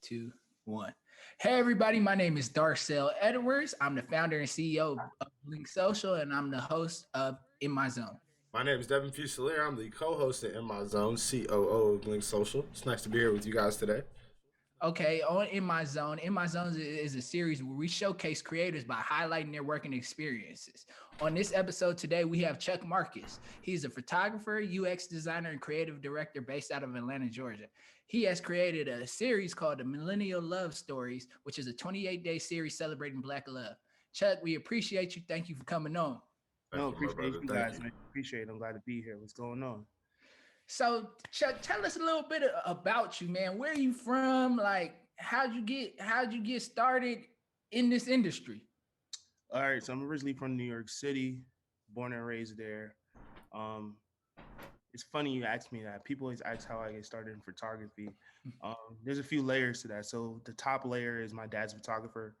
2, 1. Hey, everybody. My name is Darcel Edwards. I'm the founder and CEO of Blink Social, and I'm the host of In My Zone. My name is Devin Fusilier. I'm the co-host of In My Zone, COO of Blink Social. It's nice to be here with you guys today. Okay, on In My Zone is a series where we showcase creators by highlighting their working experiences. On this episode today, we have Chuck Marcus. He's a photographer, UX designer, and creative director based out of Atlanta, Georgia. He has created a series called the Millennial Love Stories, which is a 28-day series celebrating Black love. Chuck, we appreciate you. Thank you for coming on. Thank No, you, my appreciate brother. you Thank guys, you. man. Appreciate it. I'm glad to be here. What's going on? So, Chuck, tell us a little bit about you, man. Where are you from? Like, how'd you get started in this industry? All right, so I'm originally from New York City, born and raised there. Um, it's funny you asked me that. People always ask how I get started in photography. There's a few layers to that. So the top layer is my dad's photographer.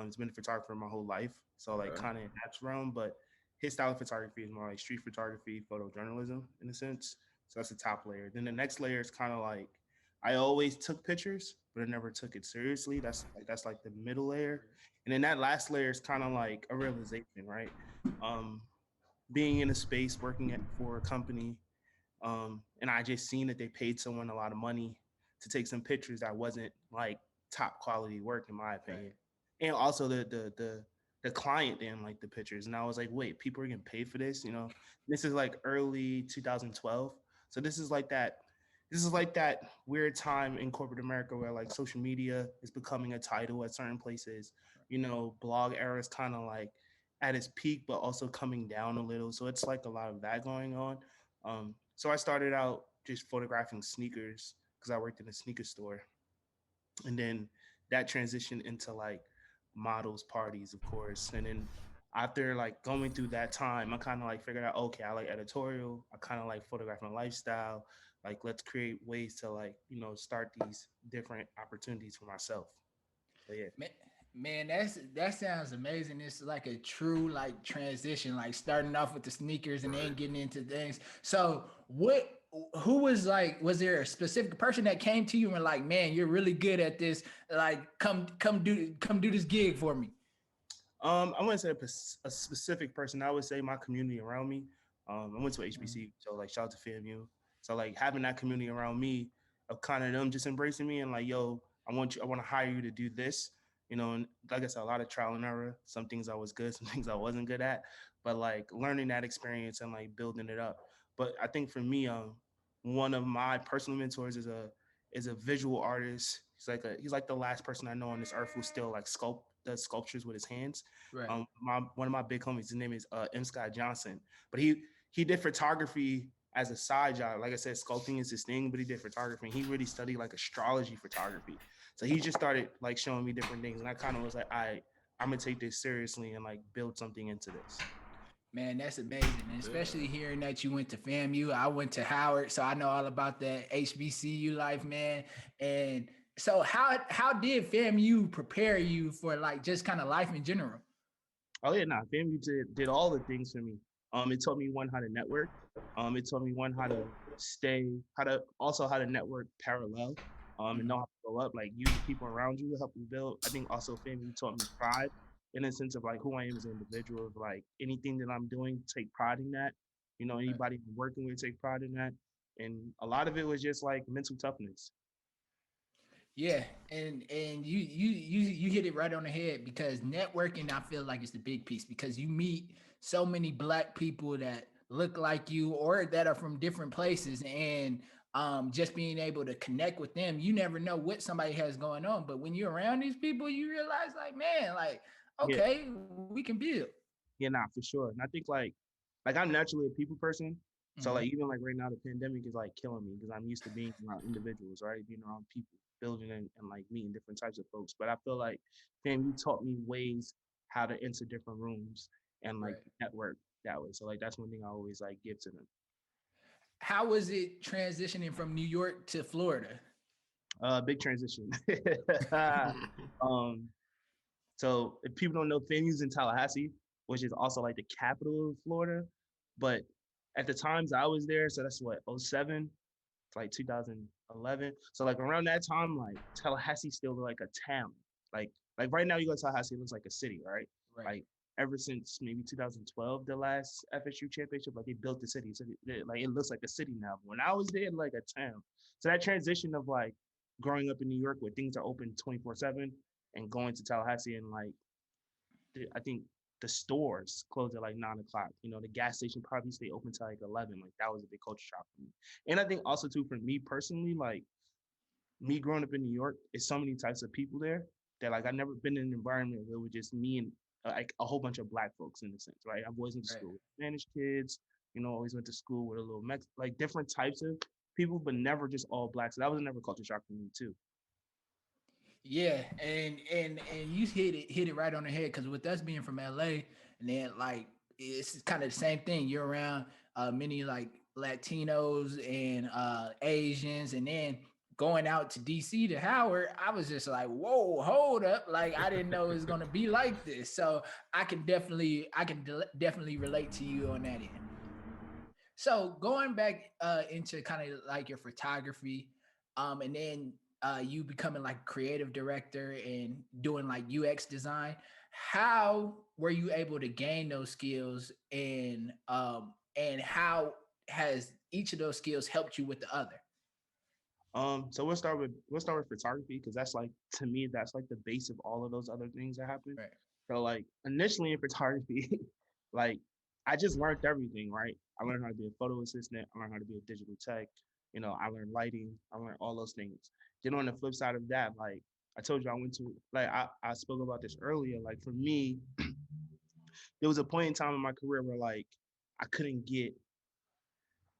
He's been a photographer my whole life, so like kind of in that realm. But his style of photography is more like street photography, photojournalism in a sense. So that's the top layer. Then the next layer is kind of like I always took pictures, but I never took it seriously. That's like the middle layer, and then that last layer is kind of like a realization, right? Um, Being in a space working for a company, and I just seen that they paid someone a lot of money to take some pictures that wasn't like top quality work in my opinion. And also the client didn't like the pictures. And I was like, wait, people are getting paid for this, you know? This is like early 2012. So this is like that weird time in corporate America where like social media is becoming a title at certain places. You know, blog era is kind of like at its peak, but also coming down a little. So it's like a lot of that going on. So I started out just photographing sneakers because I worked in a sneaker store. And then that transitioned into like models parties, of course. And then after like going through that time, I kind of like figured out, okay, I like editorial. I kind of like photographing lifestyle. Like, let's create ways to like, start these different opportunities for myself. So yeah. Man, that sounds amazing. It's like a true like transition, like starting off with the sneakers and then getting into things. So who was like, was there a specific person that came to you and were like, man, you're really good at this? Like, come do this gig for me. I wouldn't say a specific person. I would say my community around me. I went to HBC, so like shout out to FAMU. So like having that community around me, of kind of them just embracing me and like, yo, I want to hire you to do this. You know, and like I said, a lot of trial and error. Some things I was good, some things I wasn't good at. But like learning that experience and like building it up. But I think for me, one of my personal mentors is a visual artist. He's like the last person I know on this earth who still like does sculptures with his hands. Right. One of my big homies, his name is M. Scott Johnson, but he did photography as a side job. Like I said, sculpting is his thing, but he did photography. And he really studied like astrology photography. So he just started like showing me different things, and I kind of was like, I'm gonna take this seriously and like build something into this. Man, that's amazing. And especially hearing that you went to FAMU. I went to Howard, so I know all about that HBCU life, man. And so how did FAMU prepare you for like just kind of life in general? Oh yeah, nah, FAMU did all the things for me. It taught me one how to network. It taught me one how to network parallel. And know how to go up, like use the people around you to help you build. I think also FAMU taught me pride in a sense of like who I am as an individual. Of like anything that I'm doing, take pride in that. You know, anybody I'm working with, take pride in that. And a lot of it was just like mental toughness. Yeah, and you hit it right on the head because networking, I feel like it's the big piece because you meet so many Black people that look like you or that are from different places, and just being able to connect with them, you never know what somebody has going on, but when you're around these people, you realize like, man, like, Yeah, okay, we can build. yeah, nah, for sure. And I think like I'm naturally a people person. So Mhm. like even like right now, the pandemic is like killing me because I'm used to being around individuals, right? Being around people, building and like meeting different types of folks. But I feel like, fam, you taught me ways how to enter different rooms and like Right. network that way. So like that's one thing I always like give to them. How was it transitioning from New York to Florida? Big transition. um, so if people don't know, FAMU's in Tallahassee, which is also like the capital of Florida. But at the times I was there, so that's what, '07. like 2011. So like around that time, like Tallahassee still looked like a town. Like right now, you go to Tallahassee, it looks like a city, right? Right. Like ever since maybe 2012, the last FSU championship, like they built the city. So like it looks like a city now. But when I was there, like a town. So that transition of like growing up in New York where things are open 24/7 and going to Tallahassee and like I think the stores close at like 9 o'clock. You know, the gas station probably stay open till like 11. Like that was a big culture shock for me. And I think also too for me personally, like me growing up in New York, it's so many types of people there that like I've never been in an environment where it was just me and like a whole bunch of black folks in a sense, right? I've always went to Right. school with Spanish kids, you know, always went to school with a little like different types of people, but never just all black. So that was never culture shock for me too. Yeah, and you hit it right on the head because with us being from LA, and then like it's kind of the same thing. You're around many like Latinos and Asians, and then going out to DC to Howard, I was just like, whoa, hold up! Like I didn't know it was gonna be like this. So I can definitely relate to you on that end. So going back into kind of like your photography, and then you becoming like creative director and doing like UX design, how were you able to gain those skills and how has each of those skills helped you with the other? So we'll start with photography because that's like to me that's like the base of all of those other things that happen. Right. So like initially in photography, like I just learned everything, right? I learned how to be a photo assistant. I learned how to be a digital tech. You know, I learned lighting. I learned all those things. Then on the flip side of that, like I told you, I went to like I spoke about this earlier. Like for me, there was a point in time in my career where like I couldn't get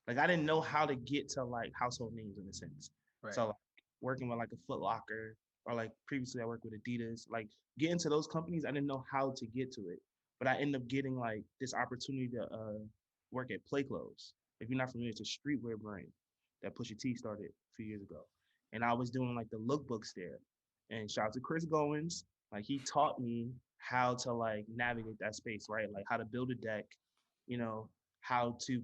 like I didn't know how to get to like household names in a sense. Right. So like, working with like a Foot Locker or like previously I worked with Adidas, like getting to those companies, I didn't know how to get to it. But I ended up getting like this opportunity to work at Play Clothes. If you're not familiar, it's a streetwear brand that Pusha T started a few years ago. And I was doing like the lookbooks there. And shout out to Chris Goins. Like he taught me how to like navigate that space, right? Like how to build a deck, you know, how to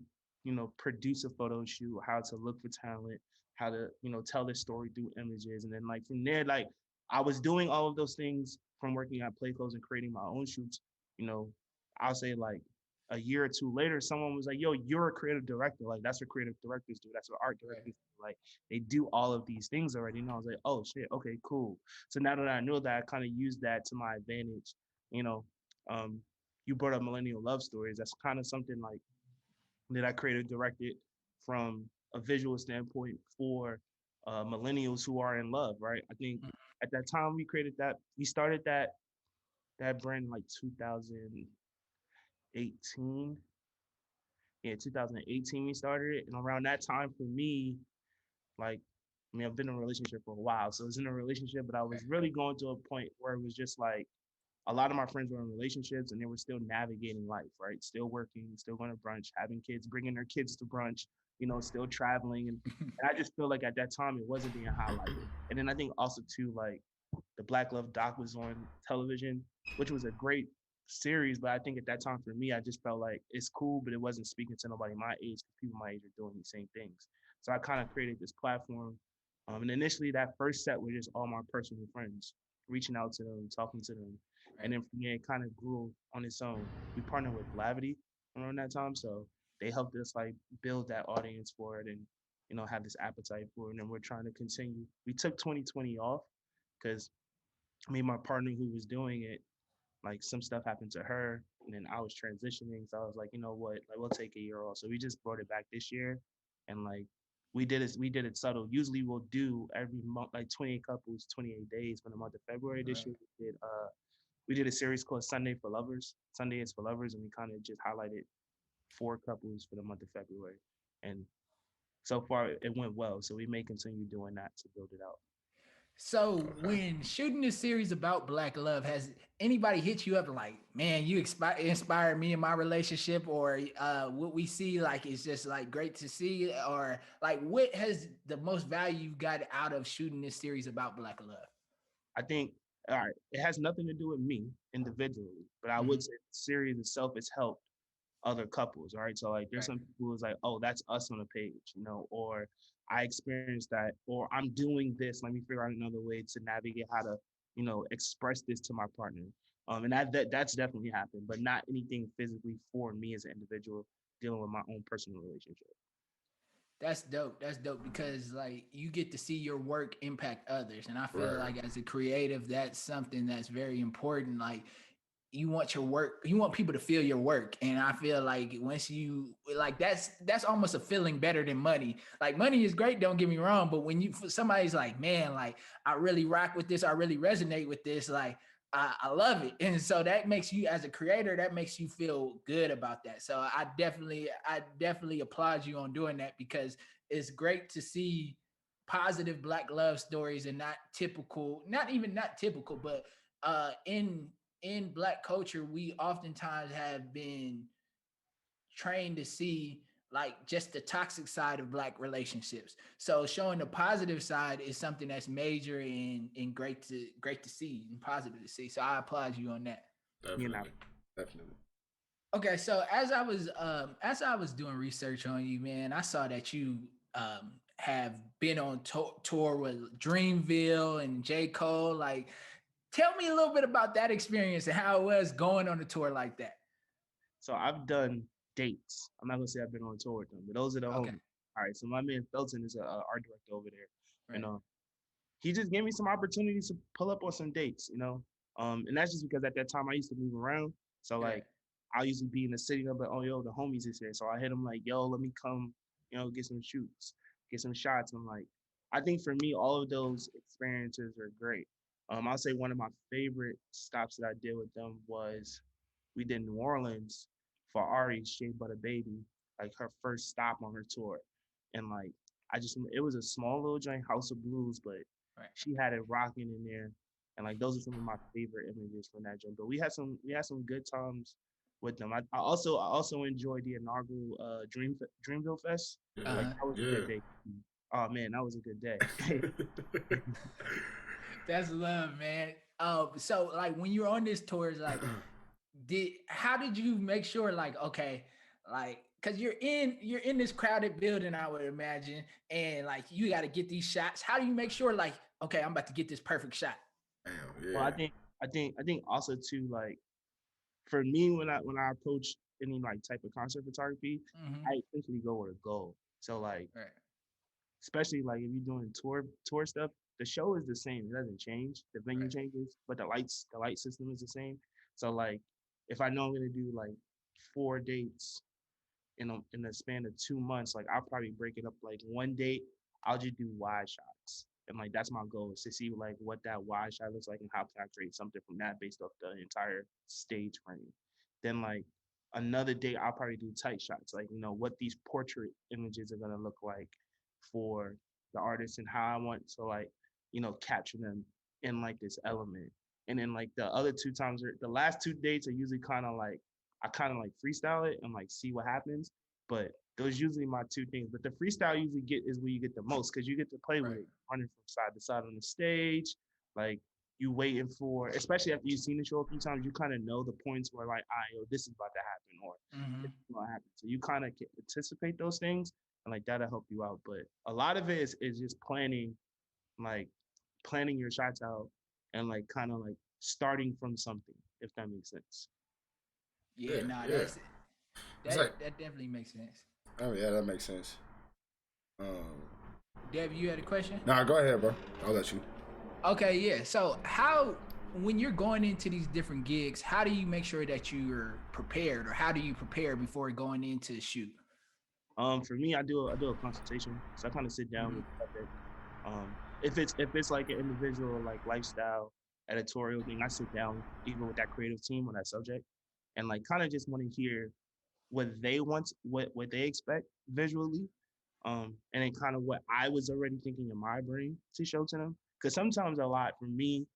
produce a photo shoot, how to look for talent, how to, tell this story through images. And then like from there, like I was doing all of those things from working at Play Clothes and creating my own shoots, you know, I'll say like a year or two later, someone was like, yo, you're a creative director. Like that's what creative directors do. That's what art directors Right. do. Like they do all of these things already. And I was like, oh shit, okay, cool. So now that I know that, I kind of used that to my advantage. You know, um, you brought up millennial love stories. That's kind of something like that I created directed from a visual standpoint for millennials who are in love, right? I think at that time we started that brand in like 2018. Yeah, 2018 we started it, and around that time for me, like, I mean, I've been in a relationship for a while, so I was in a relationship, but I was really going to a point where it was just like a lot of my friends were in relationships and they were still navigating life, right? Still working, still going to brunch, having kids, bringing their kids to brunch, still traveling. And I just feel like at that time it wasn't being highlighted. And then I think also too, like the Black Love doc was on television, which was a great series. But I think at that time for me, I just felt like it's cool, but it wasn't speaking to nobody my age because people my age are doing the same things. So I kind of created this platform. And initially that first set was just all my personal friends, reaching out to them, talking to them. And then from there, it kind of grew on its own. We partnered with Blavity around that time, so they helped us like build that audience for it and have this appetite for it. And then we're trying to continue. We took 2020 off because me and my partner who was doing it, like some stuff happened to her, and then I was transitioning. So I was like, you know what, like we'll take a year off. So we just brought it back this year, and like we did it subtle. Usually we'll do every month like 28 couples, 28 days for the month of February. This Right. year we did a series called Sunday for Lovers. Sunday is for lovers, and we kind of just highlighted 4 couples for the month of February. And so far, it went well. So we may continue doing that to build it out. So Okay. when shooting this series about Black love, has anybody hit you up like, man, you inspired me in my relationship, or what we see like is just like great to see, or like what has the most value you got out of shooting this series about Black love? I think, all right, it has nothing to do with me individually, but I Mm-hmm. would say the series itself has helped other couples, right? So like there's Right. some people who's like, oh, that's us on the page, or I experienced that, or I'm doing this. Let me figure out another way to navigate how to, express this to my partner. And that's definitely happened, but not anything physically for me as an individual dealing with my own personal relationship. That's dope. That's dope because like you get to see your work impact others. And I feel Right. like as a creative, that's something that's very important. Like you want your work, you want people to feel your work. And I feel like once you like that's almost a feeling better than money. Like money is great, don't get me wrong, but when you somebody's like, man, like I really rock with this, I really resonate with this, like I love it. And so that makes you as a creator, that makes you feel good about that. So I definitely applaud you on doing that because it's great to see positive Black love stories and not typical, not typical, but in Black culture, we oftentimes have been trained to see like just the toxic side of Black relationships. So showing the positive side is something that's major and great to see and positive to see. So I applaud you on that. Definitely. Definitely. Okay, so as I was doing research on you, man, I saw that you have been on tour with Dreamville and J. Cole. Like, tell me a little bit about that experience and how it was going on a tour like that. So I've done dates. I'm not gonna say I've been on tour with them, but those are the Okay, homies. All right. So my man Felton is a art director over there. You right. know, he just gave me some opportunities to pull up on some dates. And that's just because at that time I used to move around. So Right. like I usually be in the city, but oh yo, the homies is here. So I hit him like, yo, let me come, get some shoots, get some shots. I'm like, I think for me, all of those experiences are great. I'll say one of my favorite stops that I did with them was we did New Orleans for Ari's Shea Butter Baby, like her first stop on her tour. And like it was a small little joint, House of Blues, but Right. she had it rocking in there. And like those are some of my favorite images from that joint. But we had some good times with them. I also enjoyed the inaugural Dreamville Fest. Like Uh-huh. that was a good day. Oh man, that was a good day. That's love, man. So like when you're on this tour, it's like how did you make sure like okay, like because you're in this crowded building, I would imagine, and like you got to get these shots. How do you make sure like okay, I'm about to get this perfect shot? Damn, Well, yeah. I think also too, like for me when I approach any like type of concert photography, Mm-hmm. I essentially go with a goal. So like Right. especially like if you're doing tour stuff, the show is the same. It doesn't change. The venue Right. changes, but the light system is the same. So like if I know I'm gonna do like 4 dates in the span of 2 months, like I'll probably break it up like one date, I'll just do wide shots. And like that's my goal is to see like what that wide shot looks like and how can I create something from that based off the entire stage frame. Then like another day I'll probably do tight shots, like what these portrait images are gonna look like for the artist and how I want to like, capture them in like this element. And then like the other two times the last 2 dates are usually kind of like I kind of like freestyle it and like see what happens. But those usually my two things. But the freestyle usually is where you get the most because you get to play with Right. it, running from side to side on the stage. Like you waiting for, especially after you've seen the show a few times, you kind of know the points where like, yo, this is about to happen or Mm-hmm. this is going to happen. So you kind of anticipate those things and like that'll help you out. But a lot of it is just like planning your shots out and like kind of like starting from something, if that makes sense. Yeah. Yeah, Nah. yeah. It's like, That definitely makes sense. oh yeah, that makes sense. Um, Dev, you had a question? nah, go ahead, bro. I'll let you. Okay, yeah. So when you're going into these different gigs, how do you make sure that you're prepared, or how do you prepare before going into the shoot? For me, I do a consultation, so I kind of sit down Mm-hmm. with the subject. If it's like an individual like lifestyle editorial thing, I sit down even with that creative team on that subject, and like kind of just want to hear what they want, what they expect visually, and then kind of what I was already thinking in my brain to show to them. Because sometimes a lot for me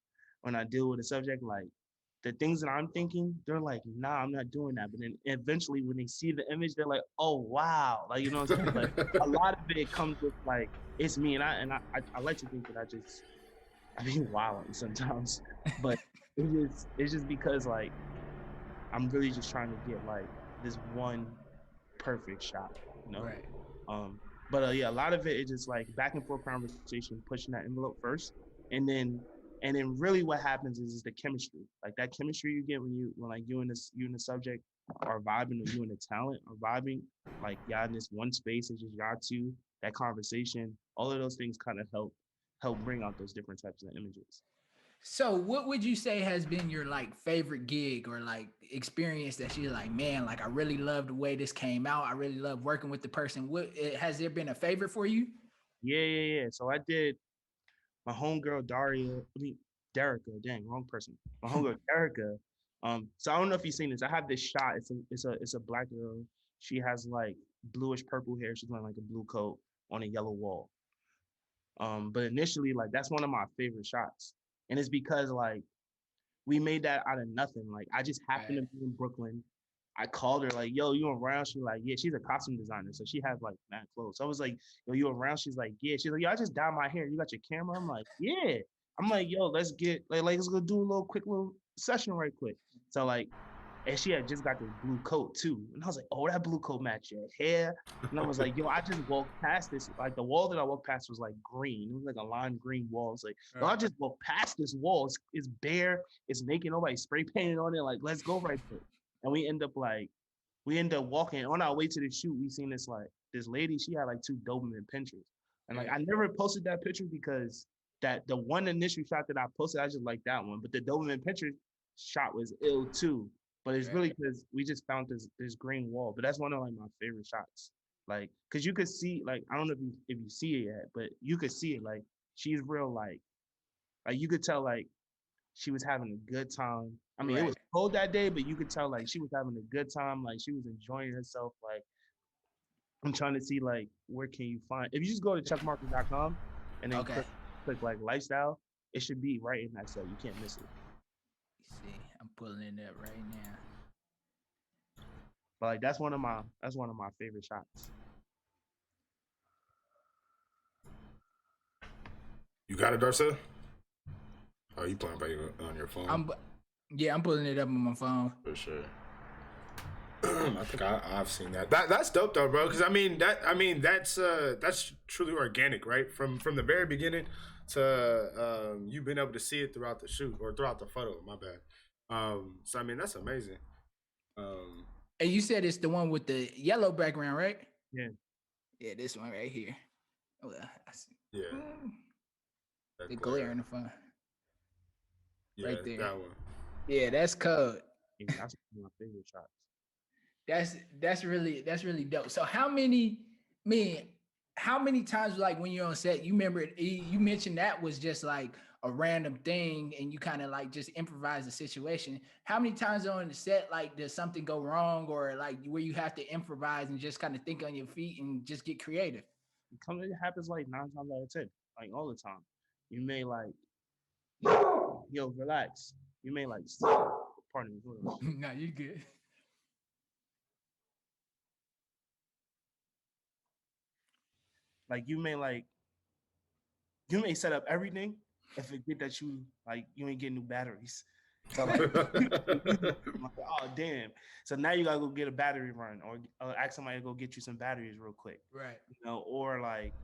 when I deal with a subject, like the things that I'm thinking, they're like, nah, I'm not doing that. But then eventually when they see the image, they're like, oh wow, like you know what I'm saying? But a lot of it comes with like it's me, and I like to think that I be wilding sometimes, but it's just because like I'm really just trying to get like this one perfect shot, you know. Right. Um, But yeah, a lot of it is just like back and forth conversation, pushing that envelope first, and then really what happens is the chemistry, like that chemistry you get when like you and the subject are vibing, or you and the talent are vibing, like y'all in this one space, it's just y'all two, that conversation, all of those things kind of help bring out those different types of images. So what would you say has been your like favorite gig or like experience that you're like, man, like I really love the way this came out. I really love working with the person. Has there been a favorite for you? Yeah. So I did my homegirl Derica, dang, wrong person. My homegirl Derica. So I don't know if you've seen this. I have this shot. It's a black girl. She has like bluish purple hair. She's wearing like a blue coat on a yellow wall. But initially, like that's one of my favorite shots. And it's because like we made that out of nothing. Like I just happened Right. to be in Brooklyn. I called her like, "Yo, you around?" She's like, "Yeah." She's a costume designer, so she has like mad clothes. So I was like, "Yo, you around?" She's like, "Yeah." She's like, "Yo, I just dyed my hair. You got your camera?" I'm like, "Yeah." I'm like, "Yo, let's get like let's go do a quick little session right quick." So like, and she had just got this blue coat too, and I was like, "Oh, that blue coat match your hair." And I was like, "Yo, I just walked past this. Like the wall that I walked past was like green. It was like a lime green wall. It's like, yo, I just walked past this wall. It's bare. It's naked. Nobody spray painted on it. Like, let's go right there." And we end up walking on our way to the shoot. We seen this lady. She had like two Doberman pinchers, and like I never posted that picture because that the one initial shot that I posted, I just like that one. But the Doberman pincher shot was ill too. But it's really because we just found this green wall. But that's one of like my favorite shots. Like, cause you could see, like, I don't know if you see it yet, but you could see it. Like, she's real, like you could tell, like, she was having a good time. I mean, it was Right. cold that day, but you could tell like she was having a good time. Like she was enjoying herself. Like I'm trying to see like where can you find if you just go to chuckmarket.com and then Okay. click like lifestyle, it should be right in that set. You can't miss it. See, I'm pulling it up right now. But like that's one of my favorite shots. You got it, Darcel? Oh, you playing by on your phone? I'm pulling it up on my phone. For sure. I think I've seen that. That's dope though, bro. Because that's truly organic, right? From the very beginning to you've been able to see it throughout the shoot or throughout the photo. My bad. So I mean that's amazing. Um, And you said it's the one with the yellow background, right? Yeah. Yeah, this one right here. Oh, I see. yeah, The glare in the front. yeah, Right there. that one. Yeah, that's code. Yeah, that's one of my favorite shots. That's really dope. So how many times like when you're on set, you remember you mentioned that was just like a random thing and you kind of like just improvise the situation. How many times on the set like does something go wrong or like where you have to improvise and just kind of think on your feet and just get creative? It happens like 9 times out of 10, like all the time. You may like, yo, relax. You may like, pardon me. No, you good. Like you may set up everything and forget that you ain't getting new batteries. So like, oh damn. So now you gotta go get a battery run or ask somebody to go get you some batteries real quick. Right. Or like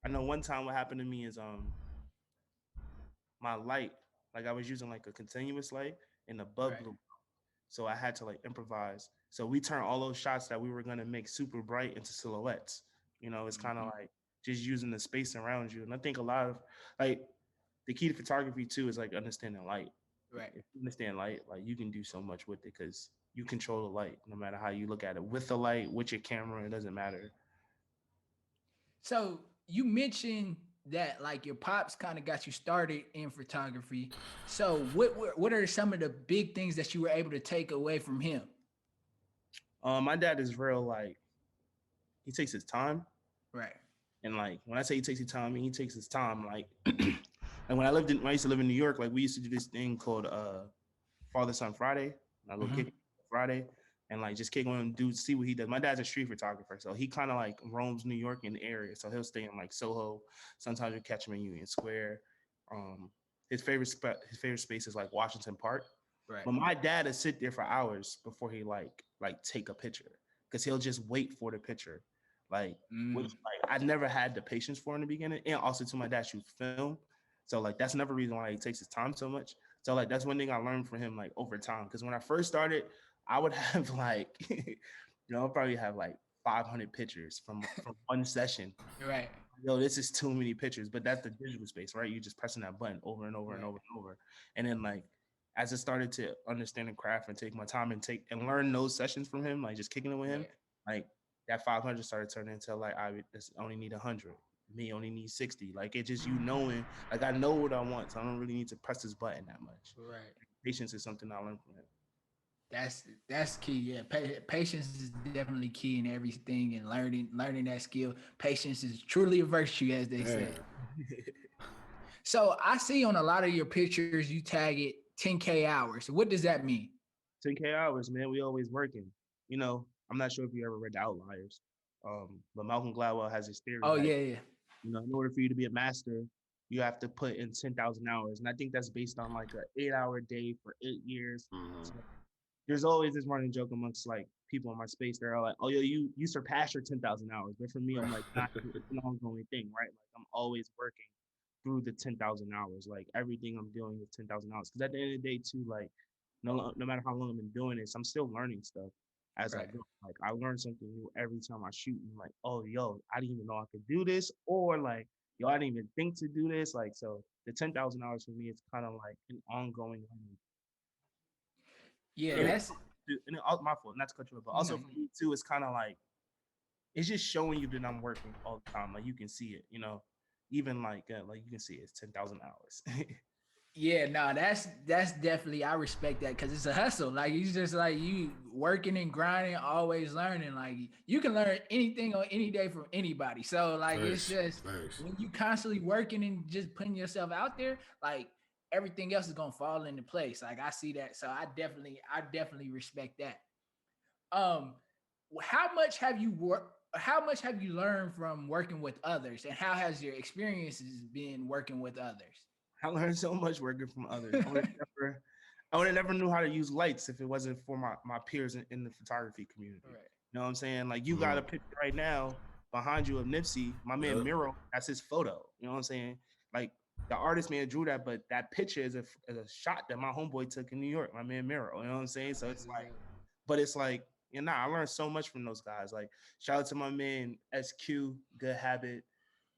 I know one time what happened to me is my light, like I was using like a continuous light and the bulb blew. So I had to like improvise. So we turned all those shots that we were gonna make super bright into silhouettes. It's kind of like just using the space around you. And I think a lot of like the key to photography too is like understanding light. Right. If you understand light, like you can do so much with it because you control the light no matter how you look at it. With the light, with your camera, it doesn't matter. So you mentioned that like your pops kind of got you started in photography. So what are some of the big things that you were able to take away from him? My dad is real like he takes his time. Right. And like when I say he takes his time, I mean he takes his time. Like and when I used to live in New York, like we used to do this thing called Father Son Friday. And I go kick Friday and like just kick on him, dude, see what he does. My dad's a street photographer, so he kind of like roams New York in the area. So he'll stay in like Soho. Sometimes you'll catch him in Union Square. His favorite space is like Washington Park. Right. But my dad will sit there for hours before he like take a picture because he'll just wait for the picture. Which like I never had the patience for in the beginning, and also to my dad shoot film. So like that's another reason why he takes his time so much. So like that's one thing I learned from him like over time. Because when I first started, I would have like, I'll probably have like 500 pictures from one session. Right. Yo, this is too many pictures. But that's the digital space, right? You're just pressing that button over and over and over and over. And then like as I started to understand the craft and take my time and learn those sessions from him, like just kicking it with him, like that 500 started turning into like I just only need 100. Me only need 60. Like it just knowing, like I know what I want, so I don't really need to press this button that much. Right. Patience is something I learned from him. That's key. Yeah, patience is definitely key in everything, and learning that skill. Patience is truly a virtue, as they say. So I see on a lot of your pictures you tag it 10K hours. What does that mean? 10K hours, man. We always working. I'm not sure if you ever read The Outliers, but Malcolm Gladwell has this theory. Oh yeah. In order for you to be a master, you have to put in 10,000 hours, and I think that's based on like an 8-hour day for 8 years. So there's always this running joke amongst like people in my space. They're all like, "Oh, yo, you surpassed your 10,000 hours," but for me, I'm like, not it's an ongoing thing, right? Like I'm always working through the 10,000 hours. Like everything I'm doing is 10,000 hours. Because at the end of the day, too, like no matter how long I've been doing this, I'm still learning stuff as I go. Like I learn something new every time I shoot. And like, oh, yo, I didn't even know I could do this, or like, yo, I didn't even think to do this. Like, so the 10,000 hours for me, it's kind of like an ongoing learning. Yeah, and that's my fault, not to cut you off, but also for me too, it's kind of like it's just showing you that I'm working all the time. Like you can see it, even like you can see it's 10,000 hours. Yeah, no, that's definitely, I respect that because it's a hustle. Like you just like you working and grinding, always learning. Like you can learn anything on any day from anybody. So like it's just when you constantly working and just putting yourself out there, like everything else is gonna fall into place. Like I see that. So I definitely respect that. How much have you learned from working with others, and how has your experiences been working with others? I learned so much working from others. I would have never knew how to use lights if it wasn't for my peers in the photography community. Right. You know what I'm saying? Like you got a picture right now behind you of Nipsey, my man Miro. That's his photo. You know what I'm saying? Like the artist man drew that, but that picture is a shot that my homeboy took in New York. My man Miro. You know what I'm saying? So it's like, but it's like, I learned so much from those guys. Like shout out to my man SQ, Good Habit.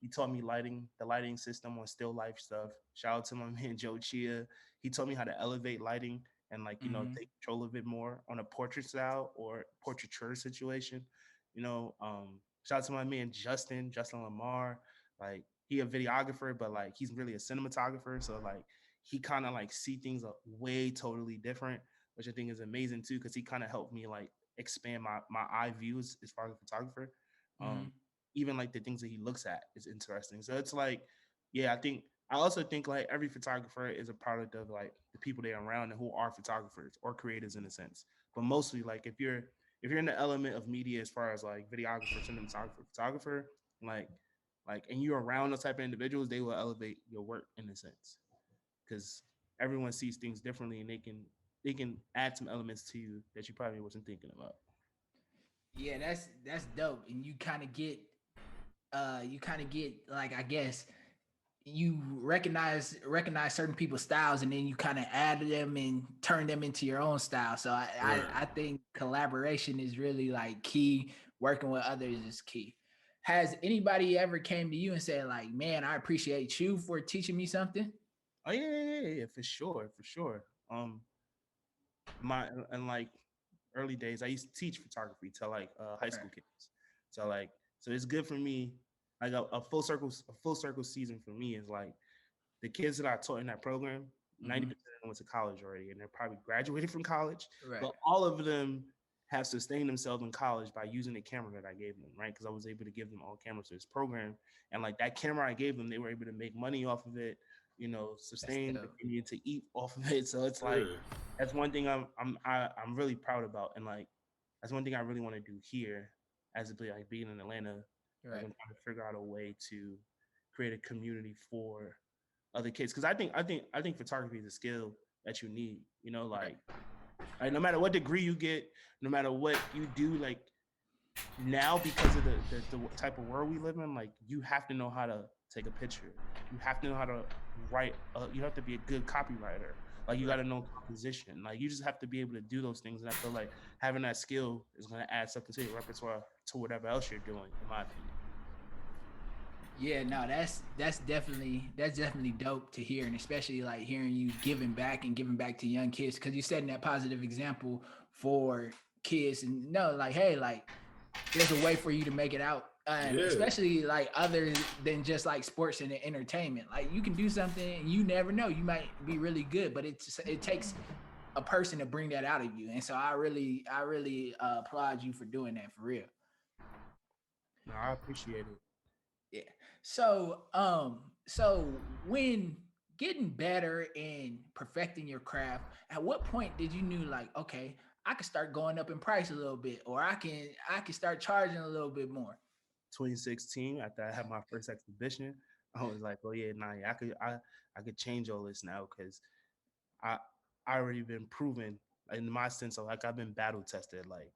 He taught me the lighting system on still life stuff. Shout out to my man Joe Chia. He taught me how to elevate lighting and like, take control of it more on a portrait style or portraiture situation. Shout out to my man Justin Lamar. Like he a videographer, but like he's really a cinematographer. So like he kind of like see things way totally different, which I think is amazing too, because he kind of helped me like expand my eye views as far as a photographer. Even like the things that he looks at is interesting. So it's like, I also think like every photographer is a product of like the people they're around and who are photographers or creators in a sense. But mostly like if you're in the element of media as far as like videographer, cinematographer, photographer, like and you're around those type of individuals, they will elevate your work in a sense. Because everyone sees things differently and they can add some elements to you that you probably wasn't thinking about. Yeah, that's dope. And you kind of get like, I guess you recognize certain people's styles, and then you kind of add them and turn them into your own style. So I think collaboration is really like key. Working with others is key. Has anybody ever came to you and said like, man, I appreciate you for teaching me something? Oh yeah, for sure. In like early days, I used to teach photography to like high school kids. So it's good for me. Like a full circle season for me is like the kids that I taught in that program, 90% of them went to college already, and they're probably graduated from college. Right. But all of them have sustained themselves in college by using the camera that I gave them, right? Because I was able to give them all cameras to this program, and like that camera I gave them, they were able to make money off of it, sustain the to eat off of it. So it's like that's one thing I'm really proud about, and like that's one thing I really want to do here, as like being in Atlanta. Right. I'm trying to figure out a way to create a community for other kids, because I think photography is a skill that you need. Like no matter what degree you get, no matter what you do, like now because of the type of world we live in, like you have to know how to take a picture. You have to know how to write. You have to be a good copywriter. Like you got to know composition. Like you just have to be able to do those things. And I feel like having that skill is going to add something to your repertoire to whatever else you're doing, in my opinion. Yeah, no, that's definitely dope to hear, and especially like hearing you giving back to young kids, because you're setting that positive example for kids, and know like, hey, like there's a way for you to make it out, especially like other than just like sports and entertainment. Like you can do something, and you never know, you might be really good, but it takes a person to bring that out of you, and so I really applaud you for doing that, for real. No, I appreciate it. Yeah. So, when getting better and perfecting your craft, at what point did you knew like, okay, I can start going up in price a little bit, or I can start charging a little bit more? 2016, after I had my first exhibition, I was like, oh yeah, nah, yeah, I could change all this now because I I already been proven in my sense of like I've been battle tested. Right.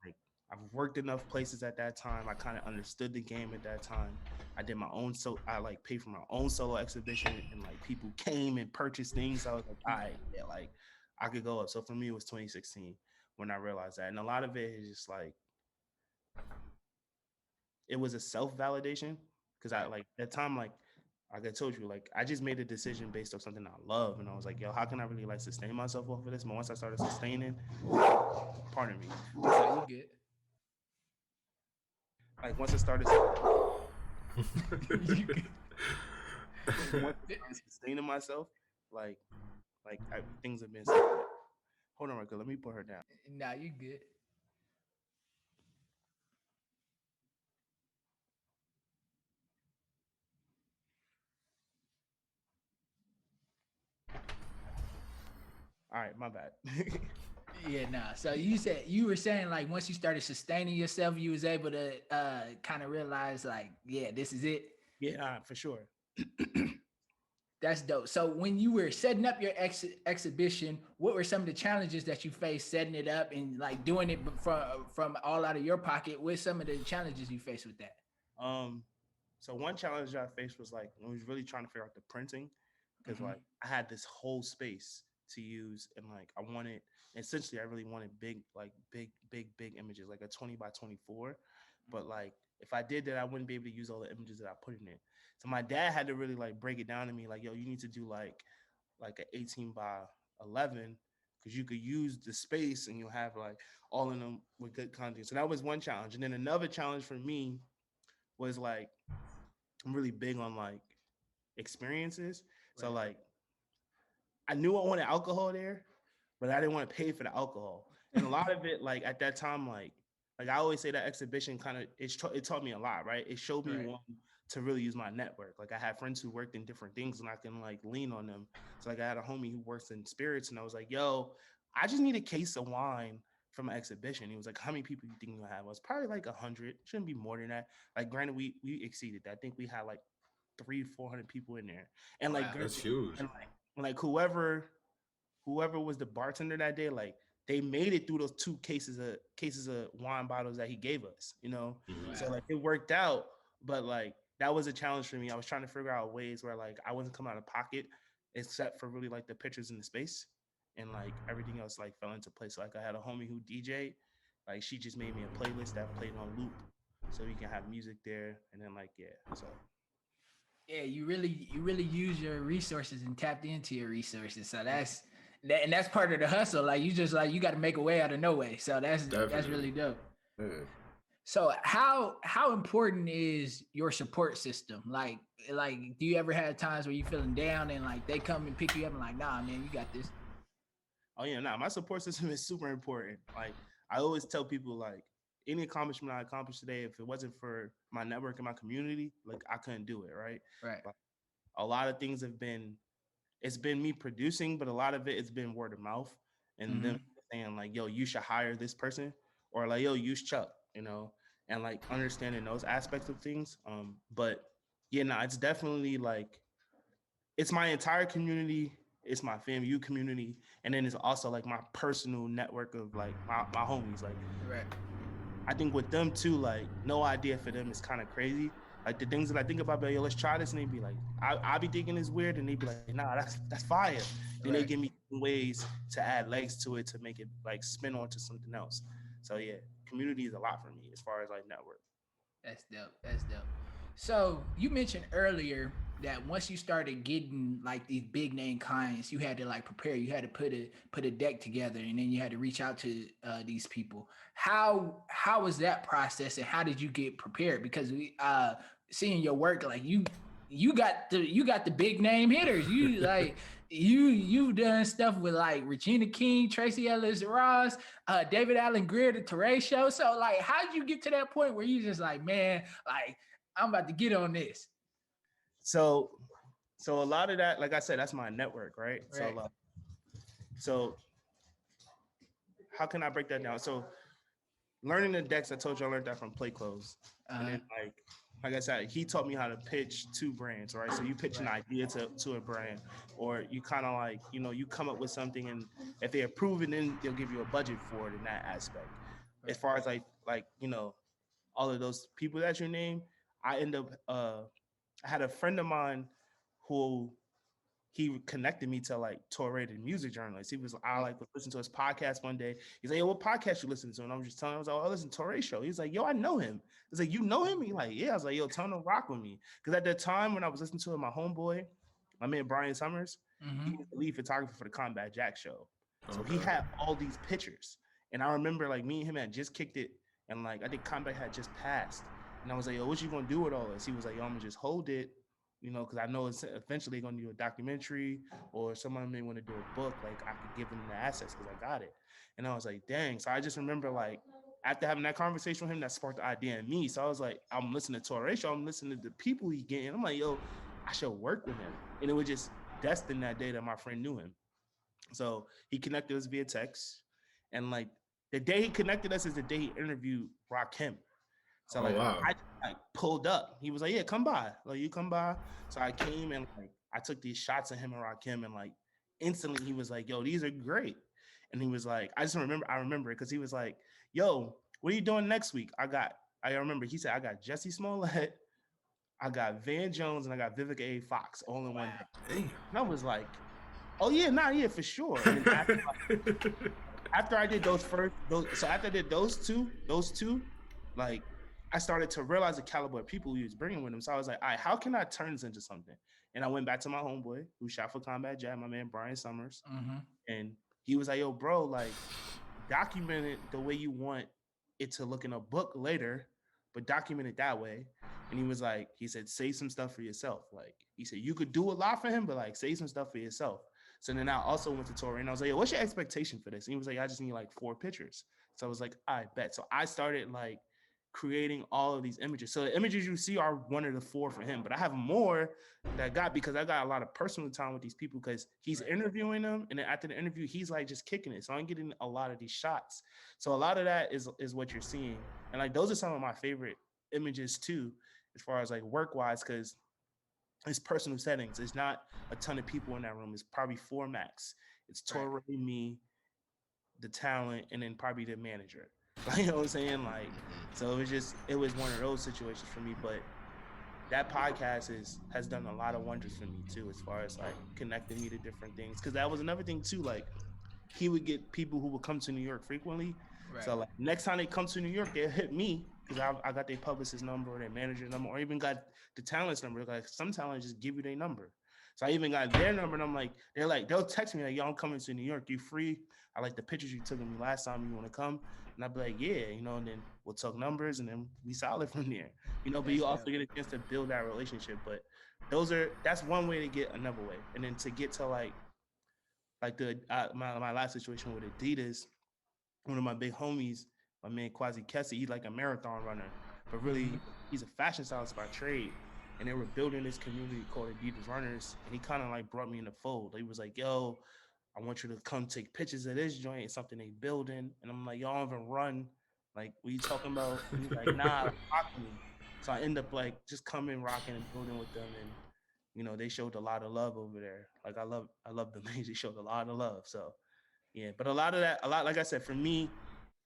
Like I've worked enough places at that time. I kind of understood the game at that time. I did my own, so I like paid for my own solo exhibition, and like people came and purchased things. So I was like, all right, yeah, like I could go up. So for me, it was 2016 when I realized that, and a lot of it is just like it was a self validation because I like at that time like I told you, like I just made a decision based on something I love, and I was like, yo, how can I really like sustain myself off of this? But once I started sustaining, pardon me, So you good. like once I started You good. once I started sustaining myself, like things have been solid. Hold on, Rico, let me put her down. Nah, you good. All right, my bad. Yeah, nah. So you were saying like once you started sustaining yourself, you was able to kind of realize like, yeah, this is it. Yeah, for sure. That's dope. So when you were setting up your exhibition, what were some of the challenges that you faced setting it up and like doing it from all out of your pocket? What's some of the challenges you faced with that? Um, so one challenge I faced was like I was really trying to figure out the printing because Mhm. like I had this whole space to use and like I wanted essentially I really wanted big images like a 20 by 24, but like if I did that I wouldn't be able to use all the images that I put in it. So my dad had to really like break it down to me like, yo, you need to do like an 18 by 11 because you could use the space and you'll have like all in them with good content. So that was one challenge, and then another challenge for me was like I'm really big on like experiences. So Right. like I knew I wanted alcohol there, but I didn't want to pay for the alcohol. And a lot of it, like at that time, like I always say that exhibition kind of it taught me a lot, right? It showed me Right. one to really use my network. Like I had friends who worked in different things and I can like lean on them. So like I had a homie who works in spirits and I was like, yo, I just need a case of wine from an exhibition. He was like, how many people you think you'll have? I was probably like 100. Shouldn't be more than that. Like granted, we exceeded that. I think we had like 300-400 people in there. And like Wow. That's huge. and like whoever was the bartender that day, like they made it through those two cases of wine bottles that he gave us, you know. Mhm. So Wow. like it worked out, but like that was a challenge for me. I was trying to figure out ways where like I wasn't coming out of pocket, except for really like the pictures in the space, and like everything else like fell into place. So, like I had a homie who DJ, like she just made me a playlist that played on loop, so you can have music there, and then like yeah, so Yeah, you really use your resources and tapped into your resources. So and that's part of the hustle. Like you just like you got to make a way out of no way. So that's Definitely. really dope. Yeah. So how important is your support system? Like do you ever have times where you feeling down and like they come and pick you up and like, nah, man, you got this. oh yeah, nah, my support system is super important. Like I always tell people, like any accomplishment I accomplished today, if it wasn't for my network and my community, like I couldn't do it. Right. Right. Like, a lot of things have been it's been me producing, but a lot of it's been word of mouth and them Mm-hmm. saying like, yo, you should hire this person or like, yo, use Chuck, you know, and like understanding those aspects of things. But yeah, no, it's definitely like it's my entire community, it's my FAMU community, and then it's also like my personal network of like my homies. Like Right. I think with them too, like no idea for them is kind of crazy. Like the things that I think about, but yo, let's try this, and they be like, I be thinking it's weird, and they be like, nah, that's fire. Then they Right. give me ways to add legs to it to make it like spin onto something else. So yeah, community is a lot for me as far as like network. That's dope. That's dope. So you mentioned earlier that once you started getting like these big name clients, you had to like prepare. You had to put a deck together, and then you had to reach out to these people. How was that process, and how did you get prepared? Because we seeing your work, like you got the big name hitters. You like you've done stuff with like Regina King, Tracy Ellis Ross, David Allen Greer, the Teray Show. So like, how did you get to that point where you just like, man, like I'm about to get on this? So so a lot of that, like I said, that's my network, right? Right. So how can I break that down? So learning the decks, I told you I learned that from Play Clothes. And then like I said, he taught me how to pitch to brands, right? So you pitch an idea to a brand, or you kind of like, you come up with something, and if they approve it, then they'll give you a budget for it in that aspect. As far as like all of those people that you name, I end up I had a friend of mine who he connected me to like Torre, the music journalist. He was I like listen to his podcast one day. He's like, yo, what podcast you listen to? And I was just telling him, I was like, oh, I listen to Torre show. He's like, yo, I know him. He's like, you know him? He's like, yeah. I was like, yo, tell him to rock with me. Because at the time when I was listening to him, my homeboy, my man Brian Summers, he was the lead photographer for the Combat Jack show. So he had all these pictures. And I remember like me and him had just kicked it, and like I think Combat had just passed. And I was like, yo, what you gonna do with all this? He was like, yo, I'm gonna just hold it, because I know it's eventually going to do a documentary, or someone may want to do a book. Like I could give them the assets because I got it. And I was like, dang. So I just remember like after having that conversation with him, that sparked the idea in me. So I was like, I'm listening to Torre Show, I'm listening to the people he getting. I'm like, yo, I should work with him. And it was just destined that day that my friend knew him. So he connected us via text. And like the day he connected us is the day he interviewed Rakim. So wow. I pulled up. He was like, yeah, come by. Like, you come by. So I came, and like I took these shots of him and Rakim, and like instantly he was like, yo, these are great. And he was like, I remember it because he was like, yo, what are you doing next week? I remember he said, I got Jesse Smollett, I got Van Jones, and I got Vivica A. Fox all in one day. And I was like, oh yeah, for sure. And after I did after I did those two, like I started to realize the caliber of people he was bringing with him. So I was like, all right, how can I turn this into something? And I went back to my homeboy who shot for Combat Jack, my man Brian Summers. And he was like, yo, bro, like document it the way you want it to look in a book later, but document it that way. And he was like, he said, say some stuff for yourself. Like he said, you could do a lot for him, but like say some stuff for yourself. So then I also went to Torre, and I was like, yo, what's your expectation for this? And he was like, I just need like 4 pictures. So I was like, I bet. So I started like creating all of these images. So the images you see are one of the 4 for him, but I have more that I got because I got a lot of personal time with these people because he's interviewing them. And then after the interview, he's like just kicking it. So I'm getting a lot of these shots. So a lot of that is what you're seeing. And like, those are some of my favorite images too, as far as like work-wise, because it's personal settings. It's not a ton of people in that room. It's probably 4 max. It's Torre, me, the talent, and then probably the manager. You know what I'm saying? Like, so it was one of those situations for me. But that podcast has done a lot of wonders for me too, as far as like connecting me to different things. Because that was another thing too. Like, he would get people who would come to New York frequently. Right. So like next time they come to New York, they'll hit me because I got their publicist number or their manager number, or even got the talent's number. Like some talents just give you their number. So I even got their number, and I'm like, they'll text me like, yo, I'm coming to New York. You free? I like the pictures you took of me last time. You want to come? And I'd be like, yeah, and then we'll talk numbers, and then we solid from there. But you also get a chance to build that relationship. But that's one way to get another way. And then to get to like my last situation with Adidas, one of my big homies, my man Kwasi Kessie, he's like a marathon runner, but really he's a fashion stylist by trade. And they were building this community called Adidas Runners. And he kind of like brought me in the fold. He was like, yo, I want you to come take pictures of this joint. It's something they building. And I'm like, y'all don't even run. Like, what you talking about? And he's like, nah, rock me. So I end up like just coming, rocking, and building with them. And, they showed a lot of love over there. Like, I love the man. They showed a lot of love. So, yeah. But like I said, for me,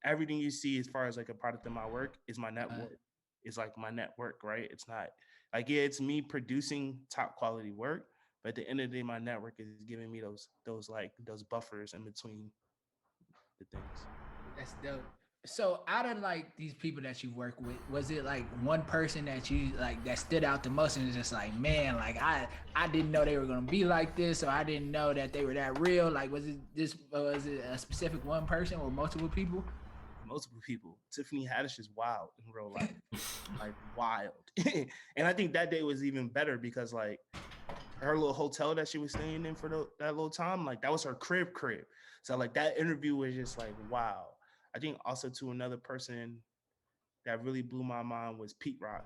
everything you see as far as like a product of my work is my network. It's like my network, right? It's not like, yeah, it's me producing top quality work, but at the end of the day, my network is giving me those buffers in between the things. That's dope. So out of like these people that you work with, was it like one person that you like that stood out the most and it's just like, man, like I didn't know they were gonna be like this, or I didn't know that they were that real. Like was it a specific one person or multiple people? Multiple people. Tiffany Haddish is wild in real life, like wild. And I think that day was even better because like her little hotel that she was staying in for that little time, like that was her crib. So like that interview was just like wow. I think also to another person that really blew my mind was Pete Rock.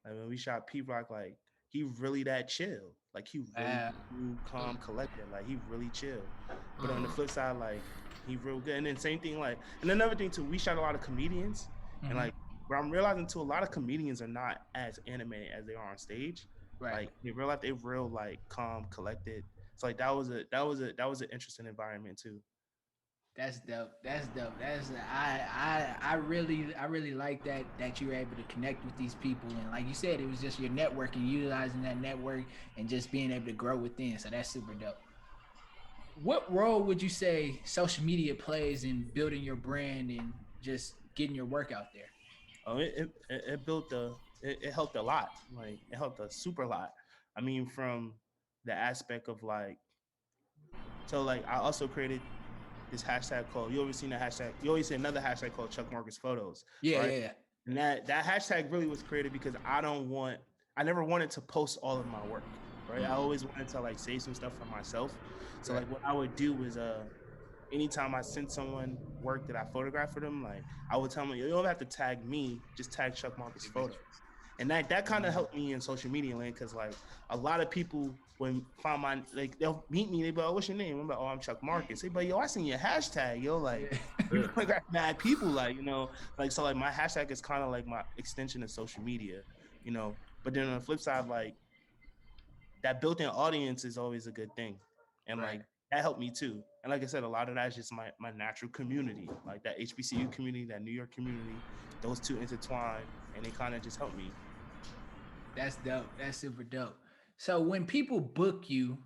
Like when we shot Pete Rock, like he really that chill. Like he really Uh, cool, calm, collected. Like he really chill. But on the flip side, like he real good. And then same thing, like, and another thing too, we shot a lot of comedians, and mhm. like, but I'm realizing too, a lot of comedians are not as animated as they are on stage. Right. Like they real life, they real like calm, collected. So like that was an interesting environment too. That's dope. That's dope. That's I really like that you were able to connect with these people, and like you said, it was just your network and utilizing that network and just being able to grow within. So that's super dope. What role would you say social media plays in building your brand and just getting your work out there? Oh, it built it helped a lot. Like it helped a super lot. I mean, from the aspect of like, so like I also created this hashtag called, you always seen that hashtag, you always see another hashtag called Chuck Marcus Photos, Yeah, right? yeah, yeah. And that hashtag really was created because I never wanted to post all of my work, right? I always wanted to like save some stuff for myself. So Right. like what I would do was anytime I sent someone work that I photographed for them, like I would tell them, you don't have to tag me, just tag Chuck Marcus Photos. And that kind of helped me in social media land because like a lot of people when find my like they'll meet me, they be like, oh, what's your name? I'm like, oh, I'm Chuck Marcus. They be like, yo, I seen your hashtag, yo, like you Yeah. got mad people, like, you know, like so like my hashtag is kind of like my extension of social media, you know. But then on the flip side, like that built-in audience is always a good thing. And Right. like that helped me too. And like I said, a lot of that is just my natural community, like that HBCU community, that New York community, those two intertwine and they kind of just help me. That's dope. That's super dope. So when people book you,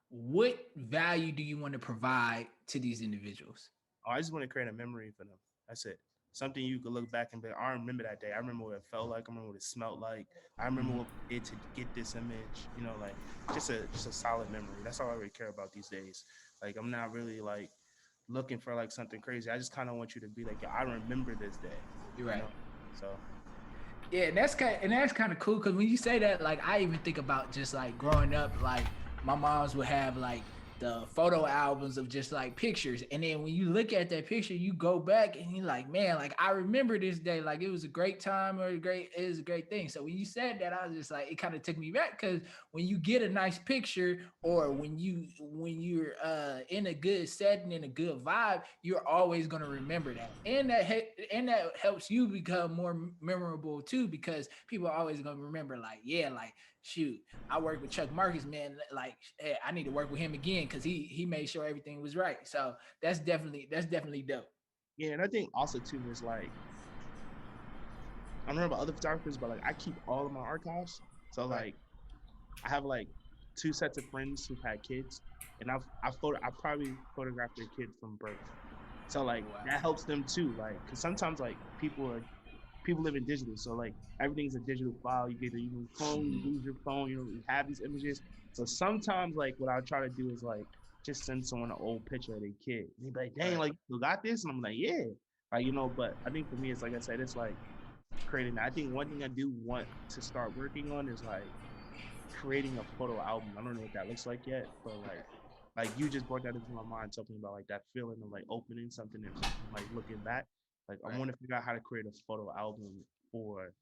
what value do you want to provide to these individuals? Oh, I just want to create a memory for them. That's it. Something you could look back and be like, I remember that day. I remember what it felt like. I remember what it smelled like. I remember Mhm. what we did to get this image. You know, like just a solid memory. That's all I really care about these days. Like I'm not really like looking for like something crazy. I just kind of want you to be like, I remember this day. You're You right. know, so Yeah, and that's kind of cool because when you say that, like I even think about just like growing up, like my moms would have like the photo albums of just like pictures, and then when you look at that picture, you go back and you're like, man, like I remember this day, like it was a great time or it was a great thing. So when you said that, I was just like, it kind of took me back because when you get a nice picture or when you're in a good setting in a good vibe, you're always gonna remember that, and and that helps you become more memorable too because people are always gonna remember like, yeah, like shoot, I worked with Chuck Marcus, man. Like, hey, I need to work with him again because he made sure everything was right. So that's definitely dope. yeah. And I think also too is like I don't know about other photographers, but like I keep all of my archives. So Right. like I have like two sets of friends who've had kids, and I probably photographed their kid from birth. So like Wow. that helps them too. Like because sometimes like people live in digital, so like everything's a digital file. You get a new phone, you lose your phone, you know, you have these images. So sometimes like what I try to do is like just send someone an old picture of their kid. And they be like, dang, Right. like you got this? And I'm like, yeah. Like, you know, but I think for me it's like I said, it's like creating I think one thing I do want to start working on is like creating a photo album. I don't know what that looks like yet, but like you just brought that into my mind, talking about like that feeling of like opening something and like looking back. Like I Right. want to figure out how to create a photo album for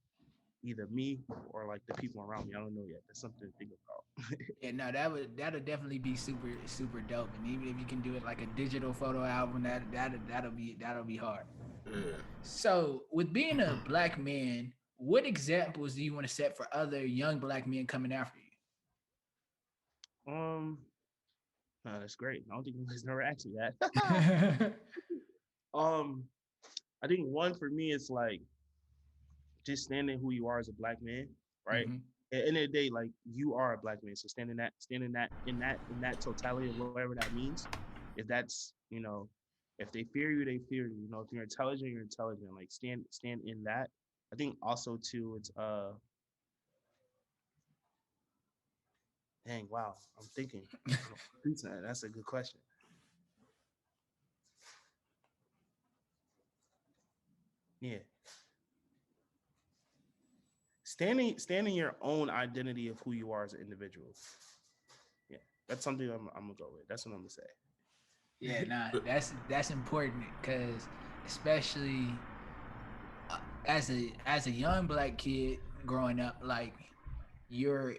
either me or like the people around me. I don't know yet. That's something to think about. Yeah, no, that'll definitely be super dope. And even if you can do it like a digital photo album, that'll be hard. Yeah. So with being a black man, what examples do you want to set for other young black men coming after um, that's great. I don't think anybody's never asked me that. you? um, I think one for me is like just standing who you are as a black man, right? Mm-hmm. At the end of the day, like you are a black man, so stand in that totality of whatever that means. If that's if they fear you, they fear you. You know, if you're intelligent, you're intelligent. Like stand in that. I think also too, it's dang, wow, I'm thinking. That's a good question. Yeah, standing your own identity of who you are as an individual. Yeah, that's something I'm gonna go with. That's what I'm gonna say. Yeah, nah, that's important because especially as a young black kid growing up, like your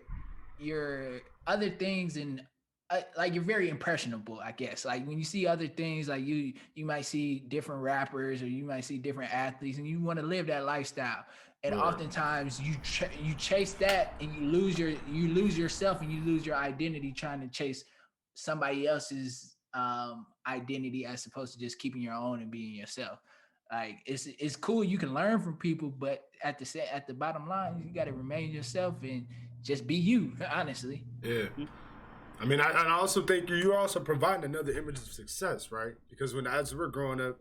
your other things and like you're very impressionable, I guess. Like when you see other things, like you might see different rappers or you might see different athletes, and you want to live that lifestyle. And Right. oftentimes you chase that and you lose yourself and you lose your identity trying to chase somebody else's identity as opposed to just keeping your own and being yourself. Like it's cool you can learn from people, but at the bottom line, you got to remain yourself and just be you. Honestly, Yeah. I mean, I also think you're also providing another image of success, right? Because as we're growing up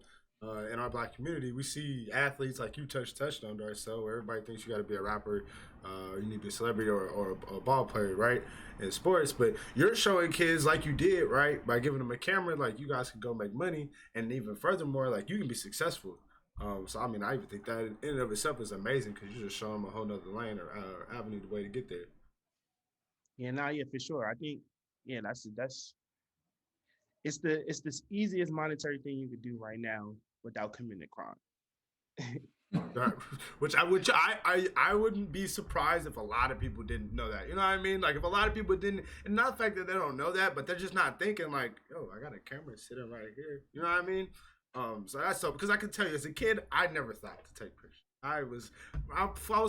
in our black community, we see athletes like you touched on, right? So everybody thinks you got to be a rapper, you need to be a celebrity or a ball player, right? In sports, but you're showing kids like you did, right? By giving them a camera, like you guys can go make money, and even furthermore, like you can be successful. So I mean, I even think that in and of itself is amazing because you're just showing them a whole nother lane or avenue, the way to get there. Yeah, nah, yeah, for sure. I think, yeah, that's it's the easiest monetary thing you could do right now without committing a crime. Right. Which I wouldn't be surprised if a lot of people didn't know that. You know what I mean? Like if a lot of people didn't, and not the fact that they don't know that, but they're just not thinking like, oh, I got a camera sitting right here. You know what I mean? So that's so because I can tell you as a kid, I never thought to take pictures. I was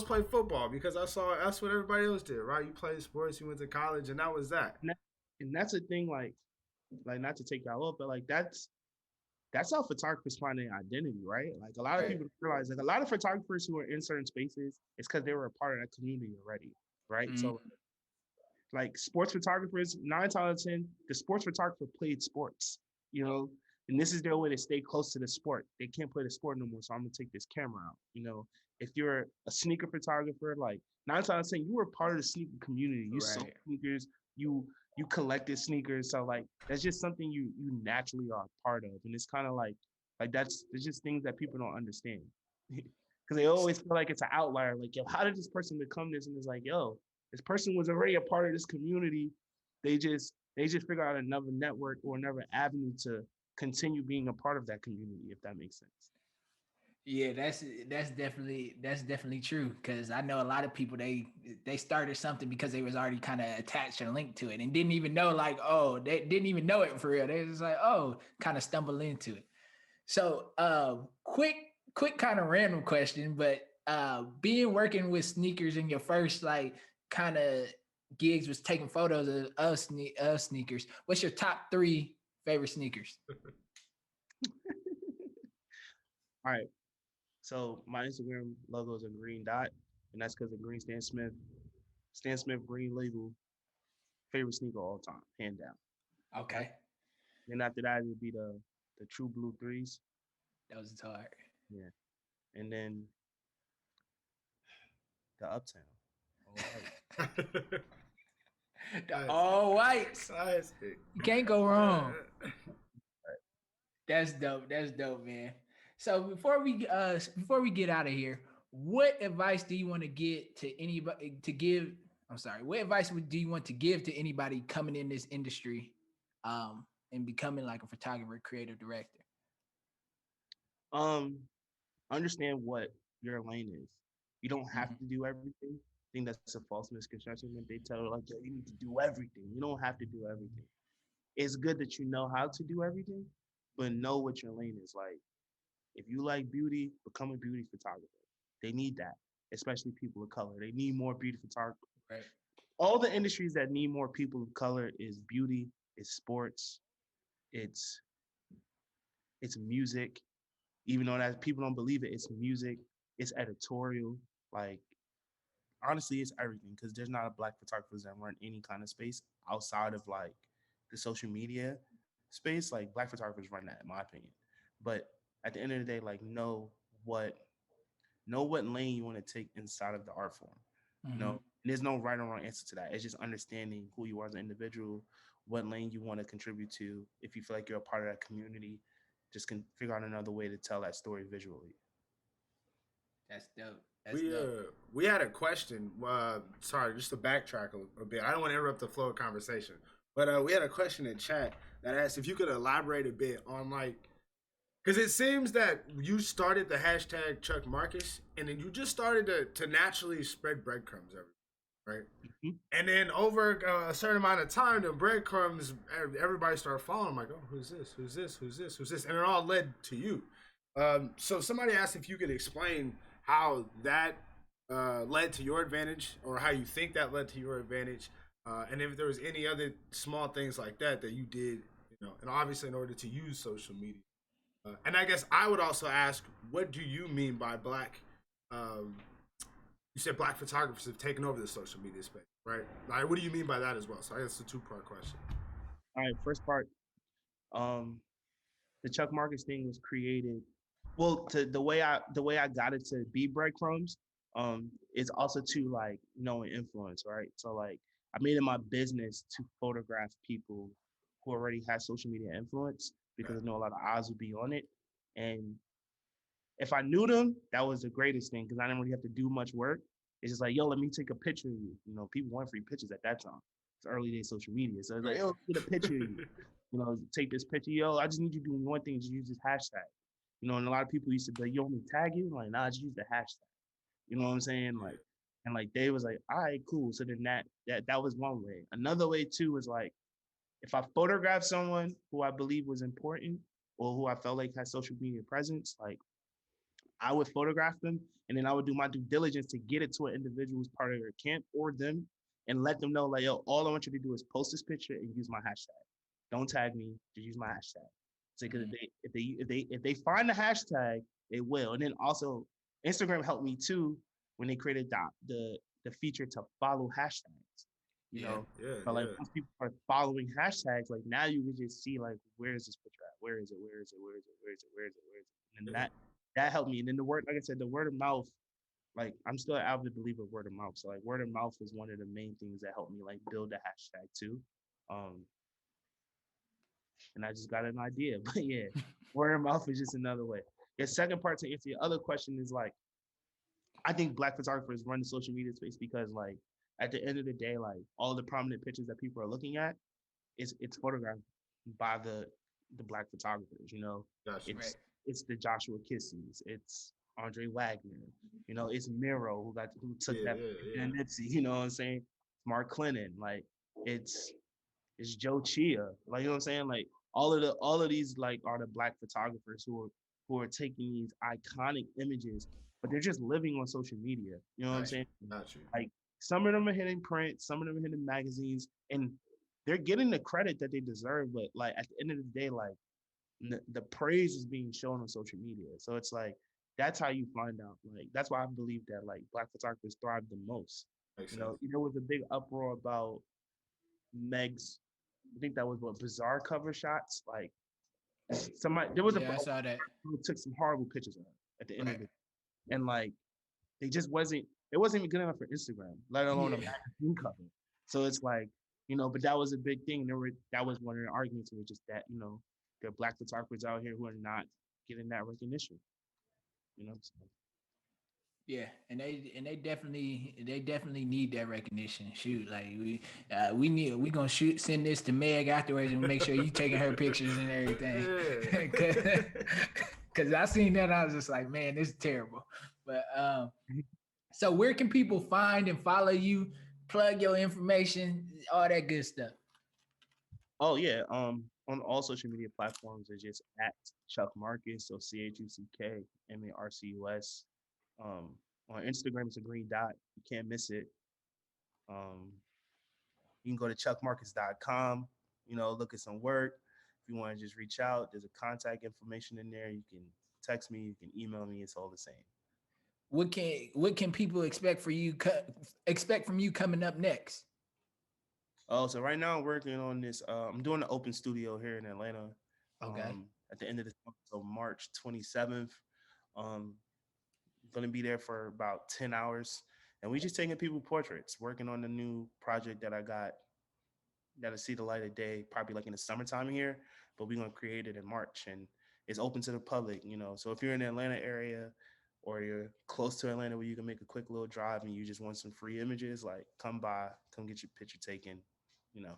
playing football because I saw that's what everybody else did, right? You played sports, you went to college, and that was that. And that's the thing, like not to take y'all up, but like that's how photographers find their identity, right? Like a lot of right? people realize, like a lot of photographers who are in certain spaces, it's because they were a part of that community already, right? Mm, So like sports photographers, 9 times out of 10, the sports photographer played sports, you know, and this is their way to stay close to the sport. They can't play the sport no more, so I'm gonna take this camera out. You know, if you're a sneaker photographer, like 9 times out of 10, you were part of the sneaker community. You sold right. sneakers, you collected sneakers, so like that's just something you naturally are part of, and it's kind of like that's it's just things that people don't understand. Because they always feel like it's an outlier. Like, yo, how did this person become this? And it's like, yo, this person was already a part of this community. They just figure out another network or another avenue to continue being a part of that community, if that makes sense. Yeah, that's definitely true because I know a lot of people they started something because they was already kind of attached or linked to it and didn't even know like oh they didn't even know it for real. They was just like oh kind of stumbled into it. So quick kind of random question, but being working with sneakers in your first like kind of gigs was taking photos of sneakers. What's your top three favorite sneakers? All right. So my Instagram logo is a green dot, and that's because of Green Stan Smith. Stan Smith Green Label, favorite sneaker all time, hand down. Right. Okay, Then after that, it'd be the True Blue threes. that was hard. Yeah. And then the Uptown. All right. The Classic. all whites. Classic. You can't go wrong. That's dope. That's dope, man. So before we get out of here, what advice do you want to get to anybody to give? I'm sorry. What advice do you want to give to anybody coming in this industry, and becoming like a photographer, creative director? Um, understand what your lane is. You don't have Mhm. to do everything. I think that's a false misconception that they tell like, yo, you need to do everything. You don't have to do everything. It's good that you know how to do everything, but know what your lane is. Like, if you like beauty, become a beauty photographer. They need that, especially people of color. They need more beauty photographers. Right. All the industries that need more people of color is beauty, it's sports, it's it's music, Even though that people don't believe it, it's music, it's editorial. Like honestly, it's everything because there's not a black photographers that run any kind of space outside of like the social media space. Like black photographers run that, in my opinion. But at the end of the day, like what know what lane you want to take inside of the art form. You know, Mhm. and there's no right or wrong answer to that. It's just understanding who you are as an individual, what lane you want to contribute to. If you feel like you're a part of that community, just can figure out another way to tell that story visually. That's dope. That's We dope. we had a question. Sorry, just to backtrack a bit. I don't want to interrupt the flow of conversation, but we had a question in chat that asked if you could elaborate a bit on like, because it seems that you started the hashtag Chuck Marcus, and then you just started to naturally spread breadcrumbs everywhere, right? Mhm. And then over a certain amount of time, the breadcrumbs, everybody started following. I'm like, oh, who's this? Who's this? Who's this? Who's this? And it all led to you. So somebody asked if you could explain how that led to your advantage, or how you think that led to your advantage, and if there was any other small things like that that you did, and obviously in order to use social media. And I guess I would also ask, what do you mean by black? Um, you said black photographers have taken over the social media space, right? Like, what do you mean by that as well? So I guess it's a two-part question. All right, first part. Um, the Chuck Marcus thing was created. Well, to the way I got it to be breadcrumbs, is also to like knowing influence, right? So like I made it my business to photograph people who already had social media influence because Right. I know a lot of eyes would be on it. And if I knew them, that was the greatest thing because I didn't really have to do much work. It's just like, yo, let me take a picture of you. You know, people want free pictures at that time. It's early days social media. So it's like, Right. yo, get a picture of you. You know, take this picture. Yo, I just need you to do one thing, just use this hashtag. You know, and a lot of people used to be like, you want me to tag you? I'm like, nah, just use the hashtag. You know what I'm saying? Yeah. Like, and like they was like, all right, cool. So then that was one way. Another way too was like if I photographed someone who I believe was important or who I felt like had social media presence, like I would photograph them and then I would do my due diligence to get it to an individual who's part of their camp or them and let them know, like, yo, all I want you to do is post this picture and use my hashtag. Don't tag me, just use my hashtag. So because Mhm. if they find the hashtag, they will. And then also Instagram helped me too when they created the feature to follow hashtags. You Yeah. know, Yeah, but like yeah. once people are following hashtags, like now you can just see like where is this picture at? Where is it? Where is it? Where is it? Where is it? Where is it? Where is it? And then Yeah. that helped me. And then the word, like I said, the word of mouth, like I'm still an avid believer of word of mouth. So like word of mouth is one of the main things that helped me like build the hashtag too. Um, and I just got an idea. But yeah, word of mouth is just another way. The second part to answer your other question is like I think black photographers run the social media space because like at the end of the day, like all the prominent pictures that people are looking at is it's photographed by the black photographers, you know. Gotcha. Right. It's the Joshua Kissies, it's Andre Wagner, you know, it's Miro who took Yeah, that yeah, and yeah. Nipsey, you know what I'm saying? Mark Clennon, like it's it's Joe Chia, like you know what I'm saying? Like all of these like are the black photographers who are taking these iconic images, but they're just living on social media. You know what I'm Right. saying? Got you. Like some of them are hitting print, some of them are hitting magazines, and they're getting the credit that they deserve. But like at the end of the day, like the praise is being shown on social media. So it's like that's how you find out. Like that's why I believe that like black photographers thrive the most. Makes You sense. know, there was a big uproar about Meg's. I think that was what bizarre cover shots. Like somebody, there was a Yeah, I saw that. who took some horrible pictures of her at the end of Right. it, and like they just wasn't. It wasn't even good enough for Instagram, let alone a Yeah. magazine cover. So it's like, you know, but that was a big thing. That was one of the arguments was just that, you know, there are black photographers out here who are not getting that recognition. You know, so, Yeah, and they definitely need that recognition. Shoot, like we gonna send this to Meg afterwards and make sure you taking her pictures and everything. Yeah. Cause I seen that, I was just like, man, this is terrible. But so where can people find and follow you, plug your information, all that good stuff? oh yeah, on all social media platforms is just at Chuck Marcus, so ChuckMarcus. On Instagram, it's a green dot. You can't miss it. Um, you can go to chuckmarcus.com, you know, look at some work. If you want to just reach out, there's a contact information in there. You can text me, you can email me. It's all the same. What can people expect from you coming up next? Oh, so right now I'm working on this. I'm doing an open studio here in Atlanta. Okay. At the end of this month, so March 27th. Gonna be there for about 10 hours. And we just taking people portraits, working on the new project that I got that'll see the light of day, probably like in the summertime here, but we're gonna create it in March and it's open to the public, you know. So if you're in the Atlanta area or you're close to Atlanta where you can make a quick little drive and you just want some free images, like come by, come get your picture taken, you know.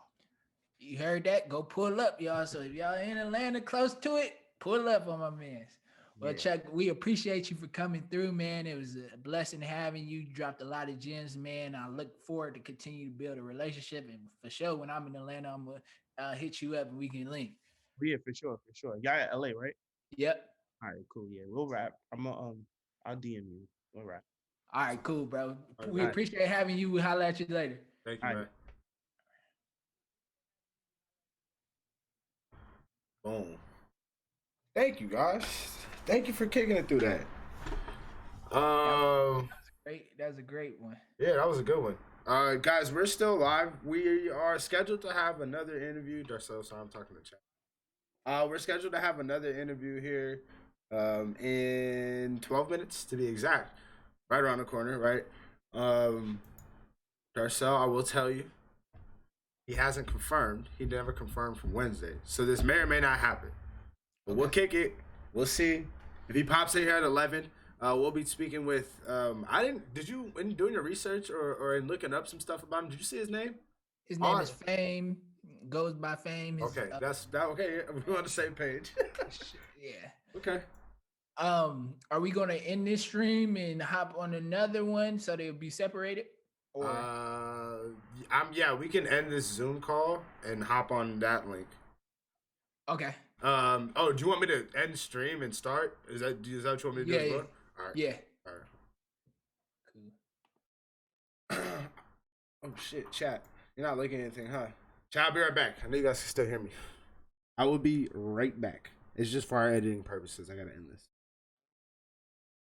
You heard that? Go pull up, y'all. So if y'all in Atlanta close to it, pull up on my mans. Well, Yeah. Chuck, we appreciate you for coming through, man. It was a blessing having you. You dropped a lot of gems, man. I look forward to continue to build a relationship. And for sure, when I'm in Atlanta, I'm going to hit you up and we can link. Yeah, for sure, for sure. Y'all at LA, right? Yep. All right, cool. Yeah, we'll wrap. I'll DM you. We'll wrap. All right, cool, bro. We right. appreciate having you. We'll holler at you later. Thank you, All man. right. Boom. Thank you, guys. Thank you for kicking it through that. Great. That was a great one. Yeah, that was a good one. Guys, we're still live. We are scheduled to have another interview. Darcel, sorry, I'm talking to chat. We're scheduled to have another interview here in 12 minutes to be exact. Right around the corner, right? Darcel, I will tell you, he hasn't confirmed. He never confirmed from Wednesday. So this may or may not happen. But we'll kick it. We'll see. If he pops in here at 11, we'll be speaking with did you, in doing your research or in looking up some stuff about him, did you see his name? His name is Fame. Goes by Fame. Okay, okay. We're on the same page. Yeah. Okay. Are we gonna end this stream and hop on another one so they'll be separated? Or yeah, we can end this Zoom call and hop on that link. okay. Do you want me to end stream and start? Is that what you want me to do? Yeah. All right. Yeah. All right. Cool. Oh shit, chat. You're not looking at anything, huh? Chat, I'll be right back. I know you guys can still hear me. I will be right back. It's just for our editing purposes. I gotta end this.